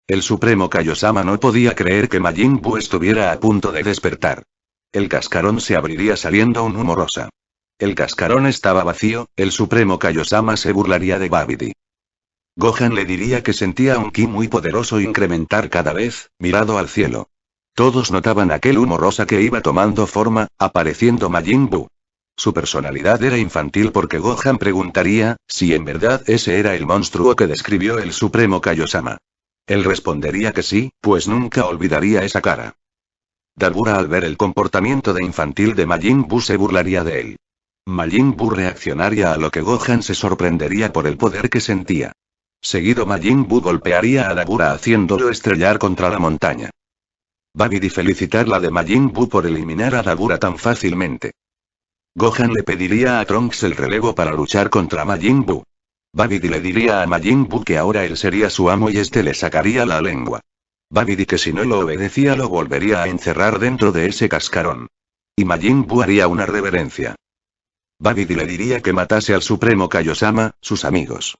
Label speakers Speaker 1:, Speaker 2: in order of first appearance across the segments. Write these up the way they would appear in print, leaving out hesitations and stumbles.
Speaker 1: El Supremo Kaiosama no podía creer que Majin Buu estuviera a punto de despertar. El cascarón se abriría saliendo un humo rosa. El cascarón estaba vacío, el Supremo Kaiosama se burlaría de Babidi. Gohan le diría que sentía un ki muy poderoso incrementar cada vez, mirado al cielo. Todos notaban aquel humo rosa que iba tomando forma, apareciendo Majin Buu. Su personalidad era infantil porque Gohan preguntaría, si en verdad ese era el monstruo que describió el Supremo Kaiosama. Él respondería que sí, pues nunca olvidaría esa cara. Dabura al ver el comportamiento de infantil de Majin Buu se burlaría de él. Majin Buu reaccionaría a lo que Gohan se sorprendería por el poder que sentía. Seguido Majin Buu golpearía a Dabura haciéndolo estrellar contra la montaña. Babidi felicitarla de Majin Buu por eliminar a Dabura tan fácilmente. Gohan le pediría a Trunks el relevo para luchar contra Majin Buu. Babidi le diría a Majin Buu que ahora él sería su amo y este le sacaría la lengua. Babidi que si no lo obedecía lo volvería a encerrar dentro de ese cascarón. Y Majin Buu haría una reverencia. Babidi le diría que matase al Supremo Kaiosama, sus amigos.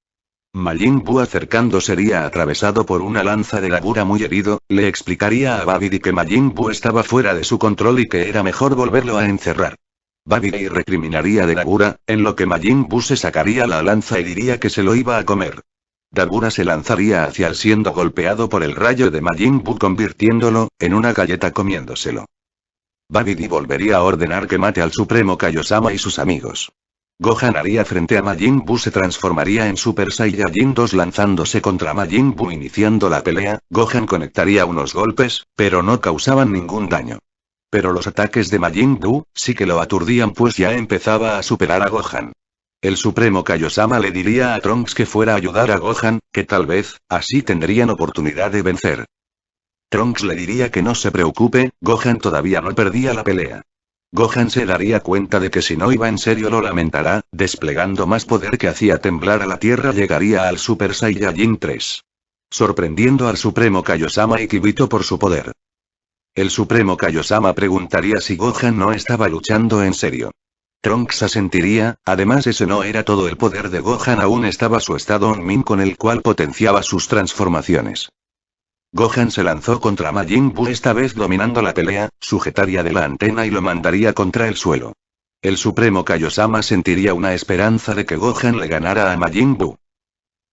Speaker 1: Majin Buu acercando sería atravesado por una lanza de Dabura muy herido, le explicaría a Babidi que Majin Buu estaba fuera de su control y que era mejor volverlo a encerrar. Babidi recriminaría de Dabura, en lo que Majin Buu se sacaría la lanza y diría que se lo iba a comer. Dabura se lanzaría hacia él siendo golpeado por el rayo de Majin Buu convirtiéndolo en una galleta comiéndoselo. Babidi volvería a ordenar que mate al Supremo Kaiosama y sus amigos. Gohan haría frente a Majin Buu se transformaría en Super Saiyajin 2 lanzándose contra Majin Buu iniciando la pelea, Gohan conectaría unos golpes, pero no causaban ningún daño. Pero los ataques de Majin Buu sí que lo aturdían pues ya empezaba a superar a Gohan. El Supremo Kaiosama le diría a Trunks que fuera a ayudar a Gohan, que tal vez, así tendrían oportunidad de vencer. Trunks le diría que no se preocupe, Gohan todavía no perdía la pelea. Gohan se daría cuenta de que si no iba en serio lo lamentará, desplegando más poder que hacía temblar a la tierra llegaría al Super Saiyajin 3. Sorprendiendo al Supremo Kaiosama y Kibito por su poder. El Supremo Kaiosama preguntaría si Gohan no estaba luchando en serio. Trunks asentiría, además ese no era todo el poder de Gohan aún estaba su estado Onmin con el cual potenciaba sus transformaciones. Gohan se lanzó contra Majin Buu esta vez dominando la pelea, sujetaría de la antena y lo mandaría contra el suelo. El Supremo Kaiosama sentiría una esperanza de que Gohan le ganara a Majin Buu.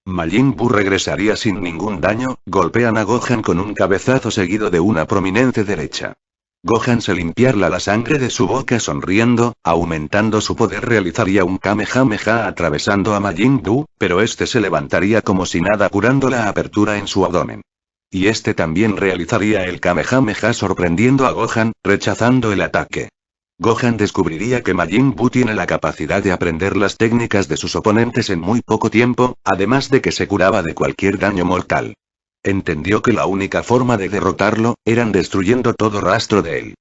Speaker 1: Majin Buu regresaría sin ningún daño, golpean a Gohan con un cabezazo seguido de una prominente derecha. Gohan se limpiarla la sangre de su boca sonriendo, aumentando su poder realizaría un Kamehameha atravesando a Majin Buu, pero este se levantaría como si nada curando la apertura en su abdomen. Y este también realizaría el Kamehameha sorprendiendo a Gohan, rechazando el ataque. Gohan descubriría que Majin Buu tiene la capacidad de aprender las técnicas de sus oponentes en muy poco tiempo, además de que se curaba de cualquier daño mortal. Entendió que la única forma de derrotarlo, eran destruyendo todo rastro de él.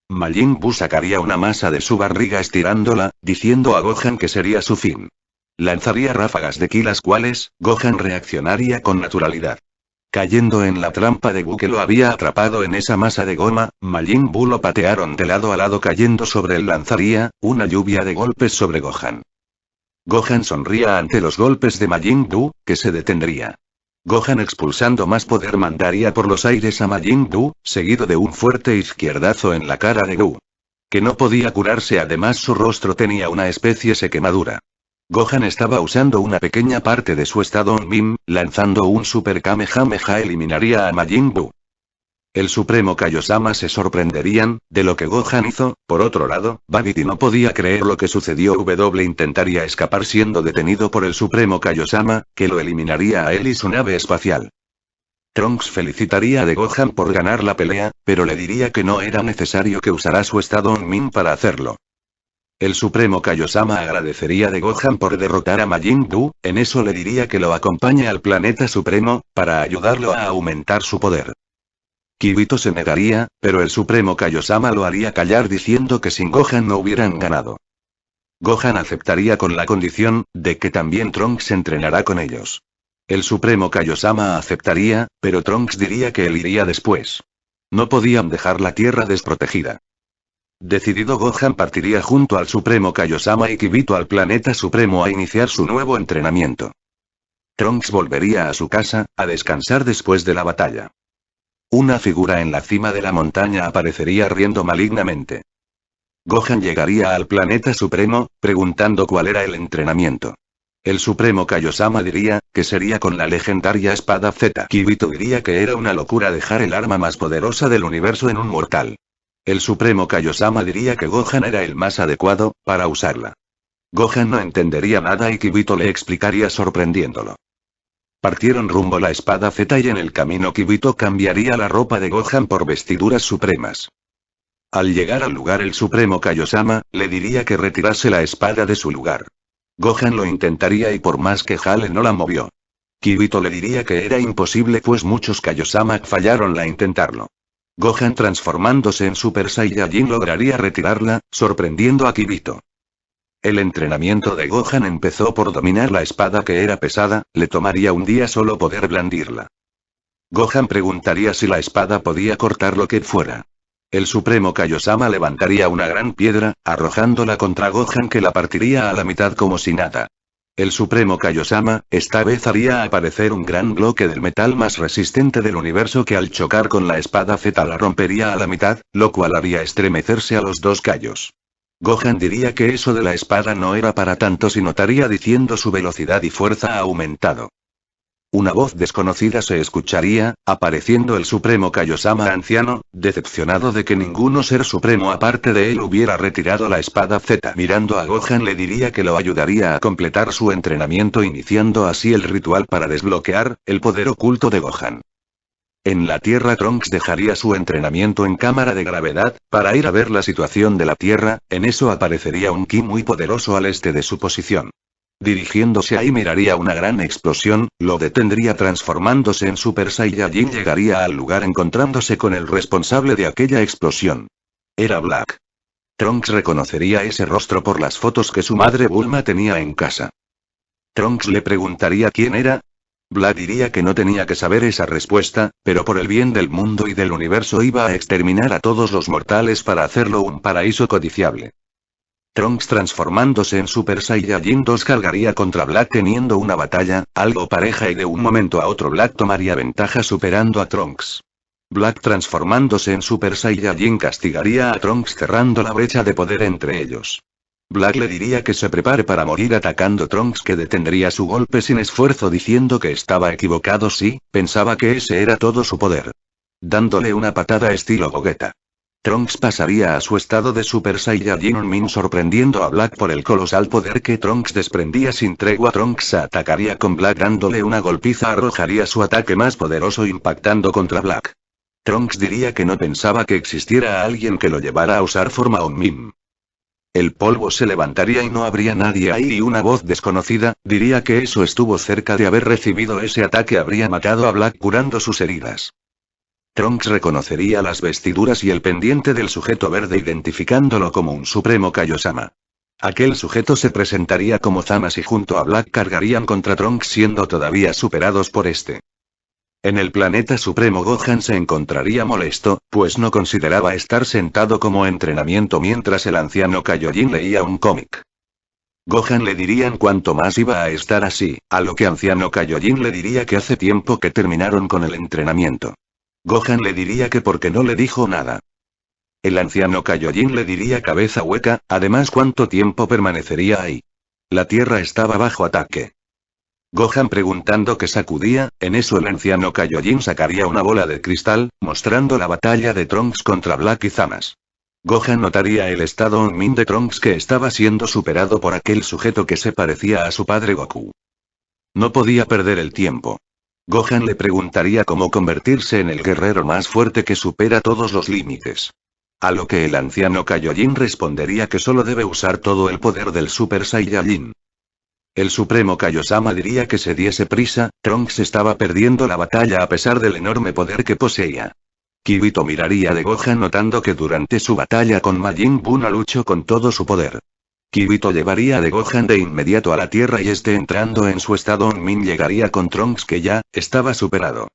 Speaker 1: Majin Buu sacaría una masa de su barriga estirándola, diciendo a Gohan que sería su fin. Lanzaría ráfagas de ki las cuales, Gohan reaccionaría con naturalidad. Cayendo en la trampa de Buu que lo había atrapado en esa masa de goma, Majin Buu lo patearon de lado a lado cayendo sobre él lanzaría, una lluvia de golpes sobre Gohan. Gohan sonría ante los golpes de Majin Buu, que se detendría. Gohan expulsando más poder mandaría por los aires a Majin Buu, seguido de un fuerte izquierdazo en la cara de Buu. Que no podía curarse además su rostro tenía una especie de quemadura. Gohan estaba usando una pequeña parte de su estado Onmin, lanzando un Super Kamehameha eliminaría a Majin Buu. El Supremo Kaiosama se sorprenderían, de lo que Gohan hizo, por otro lado, Babidi no podía creer lo que sucedió intentaría escapar siendo detenido por el Supremo Kaiosama, que lo eliminaría a él y su nave espacial. Trunks felicitaría a Gohan por ganar la pelea, pero le diría que no era necesario que usara su estado Onmin para hacerlo. El Supremo Kaiosama agradecería a Gohan por derrotar a Majin Buu, en eso le diría que lo acompañe al planeta supremo, para ayudarlo a aumentar su poder. Kibito se negaría, pero el Supremo Kaiosama lo haría callar diciendo que sin Gohan no hubieran ganado. Gohan aceptaría con la condición, de que también Trunks entrenará con ellos. El Supremo Kaiosama aceptaría, pero Trunks diría que él iría después. No podían dejar la Tierra desprotegida. Decidido Gohan partiría junto al Supremo Kaiosama y Kibito al planeta supremo a iniciar su nuevo entrenamiento. Trunks volvería a su casa, a descansar después de la batalla. Una figura en la cima de la montaña aparecería riendo malignamente. Gohan llegaría al planeta supremo, preguntando cuál era el entrenamiento. El supremo Kaiosama diría, que sería con la legendaria espada Z. Kibito diría que era una locura dejar el arma más poderosa del universo en un mortal. El supremo Kaiosama diría que Gohan era el más adecuado, para usarla. Gohan no entendería nada y Kibito le explicaría sorprendiéndolo. Partieron rumbo a la espada Z y en el camino Kibito cambiaría la ropa de Gohan por vestiduras supremas. Al llegar al lugar el supremo Kaiosama, le diría que retirase la espada de su lugar. Gohan lo intentaría y por más que jale no la movió. Kibito le diría que era imposible pues muchos Kaiosama fallaron al intentarlo. Gohan transformándose en Super Saiyajin lograría retirarla, sorprendiendo a Kibito. El entrenamiento de Gohan empezó por dominar la espada que era pesada, le tomaría un día solo poder blandirla. Gohan preguntaría si la espada podía cortar lo que fuera. El supremo Kaiosama levantaría una gran piedra, arrojándola contra Gohan que la partiría a la mitad como si nada. El supremo Kaiosama, esta vez haría aparecer un gran bloque del metal más resistente del universo que al chocar con la espada Z la rompería a la mitad, lo cual haría estremecerse a los dos Kaios. Gohan diría que eso de la espada no era para tanto si notaría diciendo su velocidad y fuerza ha aumentado. Una voz desconocida se escucharía, apareciendo el supremo Kaiosama anciano, decepcionado de que ninguno ser supremo aparte de él hubiera retirado la espada Z. Mirando a Gohan le diría que lo ayudaría a completar su entrenamiento iniciando así el ritual para desbloquear, el poder oculto de Gohan. En la Tierra Trunks dejaría su entrenamiento en cámara de gravedad, para ir a ver la situación de la Tierra, en eso aparecería un ki muy poderoso al este de su posición. Dirigiéndose ahí miraría una gran explosión, lo detendría transformándose en Super Saiyajin llegaría al lugar encontrándose con el responsable de aquella explosión. Era Black. Trunks reconocería ese rostro por las fotos que su madre Bulma tenía en casa. Trunks le preguntaría quién era. Black diría que no tenía que saber esa respuesta, pero por el bien del mundo y del universo iba a exterminar a todos los mortales para hacerlo un paraíso codiciable. Trunks transformándose en Super Saiyajin 2 cargaría contra Black teniendo una batalla, algo pareja y de un momento a otro Black tomaría ventaja superando a Trunks. Black transformándose en Super Saiyajin castigaría a Trunks cerrando la brecha de poder entre ellos. Black le diría que se prepare para morir atacando Trunks que detendría su golpe sin esfuerzo diciendo que estaba equivocado sí, pensaba que ese era todo su poder. Dándole una patada estilo Gogeta. Trunks pasaría a su estado de Super Saiyajin Unmin sorprendiendo a Black por el colosal poder que Trunks desprendía sin tregua. Trunks atacaría con Black dándole una golpiza arrojaría su ataque más poderoso impactando contra Black. Trunks diría que no pensaba que existiera alguien que lo llevara a usar forma Unmin. El polvo se levantaría y no habría nadie ahí y una voz desconocida, diría que eso estuvo cerca de haber recibido ese ataque habría matado a Black curando sus heridas. Trunks reconocería las vestiduras y el pendiente del sujeto verde identificándolo como un supremo Kaiosama. Aquel sujeto se presentaría como Zamasu y junto a Black cargarían contra Trunks siendo todavía superados por este. En el planeta supremo Gohan se encontraría molesto, pues no consideraba estar sentado como entrenamiento mientras el anciano Kaiojin leía un cómic. Gohan le dirían cuánto más iba a estar así, a lo que anciano Kaiojin le diría que hace tiempo que terminaron con el entrenamiento. Gohan le diría que porque no le dijo nada. El anciano Kaiojin le diría cabeza hueca, además cuánto tiempo permanecería ahí. La Tierra estaba bajo ataque. Gohan preguntando qué sacudía, en eso el anciano Kaiojin sacaría una bola de cristal, mostrando la batalla de Trunks contra Black y Zamasu. Gohan notaría el estado Unmin de Trunks que estaba siendo superado por aquel sujeto que se parecía a su padre Goku. No podía perder el tiempo. Gohan le preguntaría cómo convertirse en el guerrero más fuerte que supera todos los límites. A lo que el anciano Kaiojin respondería que solo debe usar todo el poder del Super Saiyajin. El supremo Kaiosama diría que se diese prisa, Trunks estaba perdiendo la batalla a pesar del enorme poder que poseía. Kibito miraría de Gohan notando que durante su batalla con Majin Buu no luchó con todo su poder. Kibito llevaría de Gohan de inmediato a la Tierra y este entrando en su estado Unmin llegaría con Trunks que ya, estaba superado.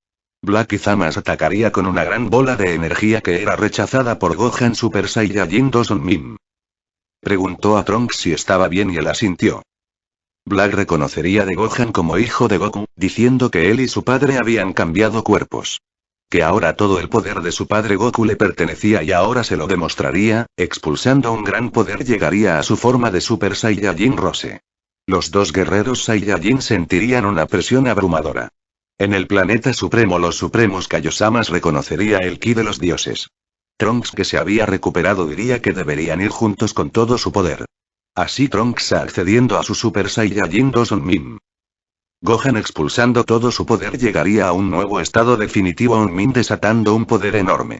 Speaker 1: Black y Zamasu atacaría con una gran bola de energía que era rechazada por Gohan Super Saiyajin 2 Unmin. Preguntó a Trunks si estaba bien y él asintió. Black reconocería de Gohan como hijo de Goku, diciendo que él y su padre habían cambiado cuerpos. Que ahora todo el poder de su padre Goku le pertenecía y ahora se lo demostraría, expulsando un gran poder llegaría a su forma de Super Saiyajin Rose. Los dos guerreros Saiyajin sentirían una presión abrumadora. En el planeta supremo los supremos Kaiosamas reconocería el ki de los dioses. Trunks, que se había recuperado, diría que deberían ir juntos con todo su poder. Así Trunks accediendo a su Super Saiyajin 2 Onmin. Gohan expulsando todo su poder llegaría a un nuevo estado definitivo Onmin, desatando un poder enorme.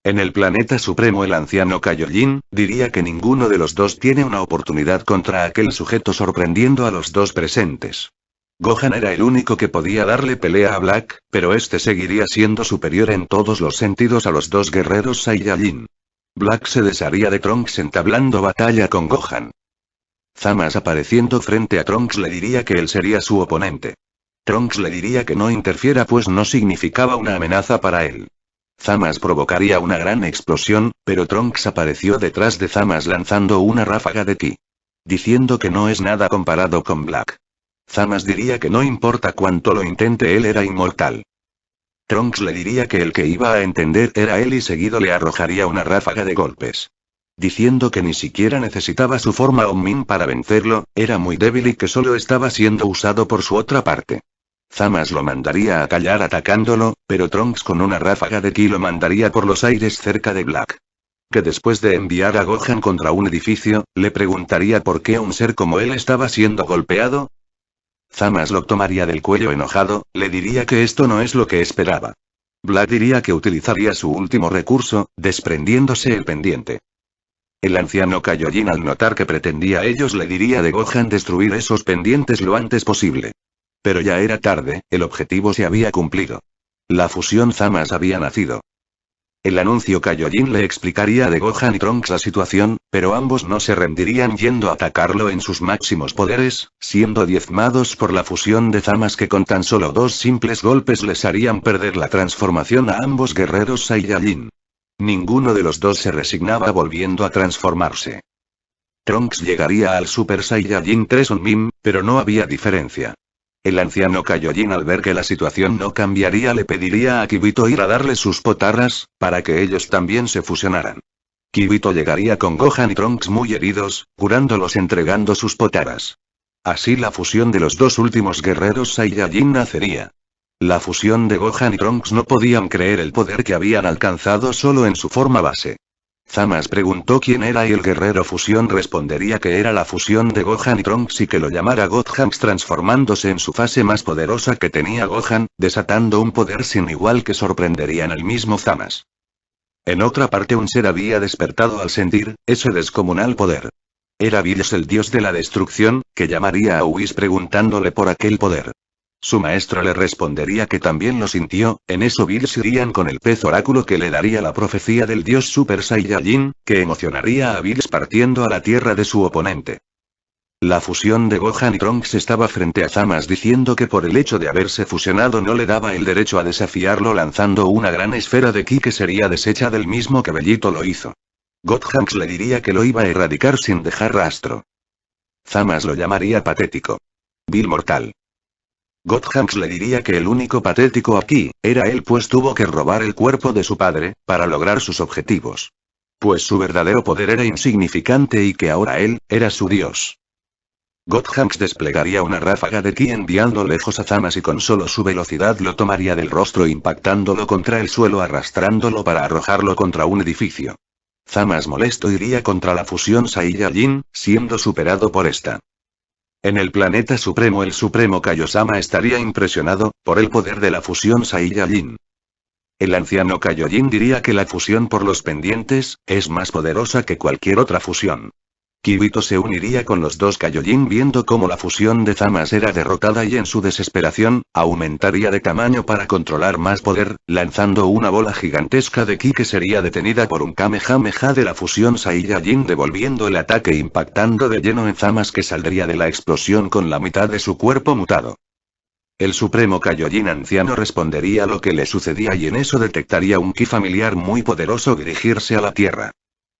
Speaker 1: En el planeta supremo el anciano Kaioshin diría que ninguno de los dos tiene una oportunidad contra aquel sujeto, sorprendiendo a los dos presentes. Gohan era el único que podía darle pelea a Black, pero este seguiría siendo superior en todos los sentidos a los dos guerreros Saiyajin. Black se desharía de Trunks entablando batalla con Gohan. Zamasu apareciendo frente a Trunks le diría que él sería su oponente. Trunks le diría que no interfiera pues no significaba una amenaza para él. Zamasu provocaría una gran explosión, pero Trunks apareció detrás de Zamasu lanzando una ráfaga de ki. Diciendo que no es nada comparado con Black. Zamasu diría que no importa cuánto lo intente, él era inmortal. Trunks le diría que el que iba a entender era él y seguido le arrojaría una ráfaga de golpes. Diciendo que ni siquiera necesitaba su forma Onmin para vencerlo, era muy débil y que solo estaba siendo usado por su otra parte. Zamasu lo mandaría a callar atacándolo, pero Trunks con una ráfaga de ki lo mandaría por los aires cerca de Black. Que después de enviar a Gohan contra un edificio, le preguntaría por qué un ser como él estaba siendo golpeado. Zamasu lo tomaría del cuello enojado, le diría que esto no es lo que esperaba. Black diría que utilizaría su último recurso, desprendiéndose el pendiente. El anciano Kaioshin al notar que pretendía ellos le diría de Gohan destruir esos pendientes lo antes posible. Pero ya era tarde, el objetivo se había cumplido. La fusión Zamasu había nacido. El anuncio Kaioshin le explicaría a de Gohan y Trunks la situación, pero ambos no se rendirían yendo a atacarlo en sus máximos poderes, siendo diezmados por la fusión de Zamasu que con tan solo 2 simples golpes les harían perder la transformación a ambos guerreros Saiyajin. Ninguno de los dos se resignaba volviendo a transformarse. Trunks llegaría al Super Saiyajin 3 Onmin, pero no había diferencia. El anciano Kaioshin al ver que la situación no cambiaría le pediría a Kibito ir a darle sus potarras, para que ellos también se fusionaran. Kibito llegaría con Gohan y Trunks muy heridos, curándolos entregando sus potarras. Así la fusión de los dos últimos guerreros Saiyajin nacería. La fusión de Gohan y Trunks no podían creer el poder que habían alcanzado solo en su forma base. Zamasu preguntó quién era y el guerrero fusión respondería que era la fusión de Gohan y Trunks y que lo llamara Godhanks, transformándose en su fase más poderosa que tenía Gohan, desatando un poder sin igual que sorprenderían al mismo Zamasu. En otra parte un ser había despertado al sentir ese descomunal poder. Era Bills, el dios de la destrucción, que llamaría a Whis preguntándole por aquel poder. Su maestro le respondería que también lo sintió, en eso Bills irían con el pez oráculo que le daría la profecía del dios Super Saiyajin, que emocionaría a Bills partiendo a la tierra de su oponente. La fusión de Gohan y Trunks estaba frente a Zamasu diciendo que por el hecho de haberse fusionado no le daba el derecho a desafiarlo lanzando una gran esfera de ki que sería deshecha del mismo que Bellito lo hizo. Godhanks le diría que lo iba a erradicar sin dejar rastro. Zamasu lo llamaría patético. Vil mortal. Godhanks le diría que el único patético aquí, era él pues tuvo que robar el cuerpo de su padre, para lograr sus objetivos. Pues su verdadero poder era insignificante y que ahora él, era su dios. Godhanks desplegaría una ráfaga de ki enviando lejos a Zamasu y con solo su velocidad lo tomaría del rostro impactándolo contra el suelo arrastrándolo para arrojarlo contra un edificio. Zamasu molesto iría contra la fusión Saiyajin, siendo superado por esta. En el planeta supremo el supremo Kaiosama estaría impresionado, por el poder de la fusión Saiyajin. El anciano Kaioshin diría que la fusión por los pendientes, es más poderosa que cualquier otra fusión. Kibito se uniría con los dos Kaioshin viendo cómo la fusión de Zamasu era derrotada y en su desesperación, aumentaría de tamaño para controlar más poder, lanzando una bola gigantesca de ki que sería detenida por un Kamehameha de la fusión Saiyajin devolviendo el ataque impactando de lleno en Zamasu que saldría de la explosión con la mitad de su cuerpo mutado. El supremo Kaioshin anciano respondería a lo que le sucedía y en eso detectaría un ki familiar muy poderoso dirigirse a la Tierra.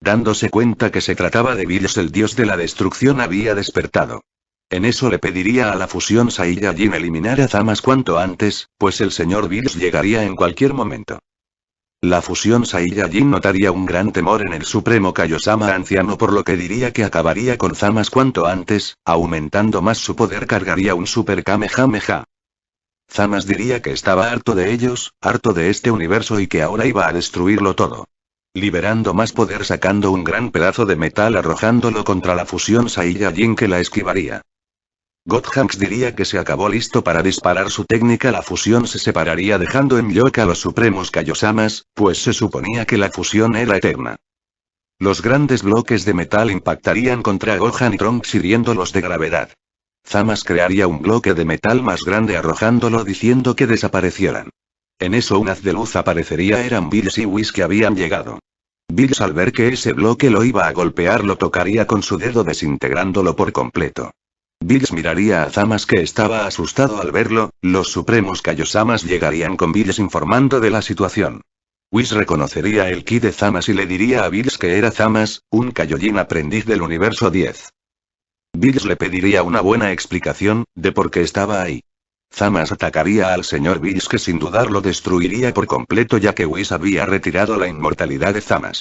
Speaker 1: Dándose cuenta que se trataba de Bills, el dios de la destrucción había despertado. En eso le pediría a la fusión Saiyajin eliminar a Zamasu cuanto antes, pues el señor Bills llegaría en cualquier momento. La fusión Saiyajin notaría un gran temor en el supremo Kaiosama anciano, por lo que diría que acabaría con Zamasu cuanto antes, aumentando más su poder. Cargaría un Super Kamehameha. Zamasu diría que estaba harto de ellos, harto de este universo y que ahora iba a destruirlo todo. Liberando más poder, sacando un gran pedazo de metal, arrojándolo contra la fusión Saiyajin, que la esquivaría. Gotenks diría que se acabó. Listo para disparar su técnica, la fusión se separaría dejando en shock a los supremos Kaiosamas, pues se suponía que la fusión era eterna. Los grandes bloques de metal impactarían contra Gohan y Trunks, hiriéndolos de gravedad. Zamasu crearía un bloque de metal más grande arrojándolo, diciendo que desaparecieran. En eso un haz de luz aparecería. Eran Bills y Whis que habían llegado. Bills, al ver que ese bloque lo iba a golpear, lo tocaría con su dedo desintegrándolo por completo. Bills miraría a Zamasu, que estaba asustado al verlo. Los supremos Kaiosamas llegarían con Bills informando de la situación. Whis reconocería el ki de Zamasu y le diría a Bills que era Zamasu, un Kaiojin aprendiz del universo 10. Bills le pediría una buena explicación de por qué estaba ahí. Zamasu atacaría al señor Bills, que sin dudarlo destruiría por completo, ya que Whis había retirado la inmortalidad de Zamasu.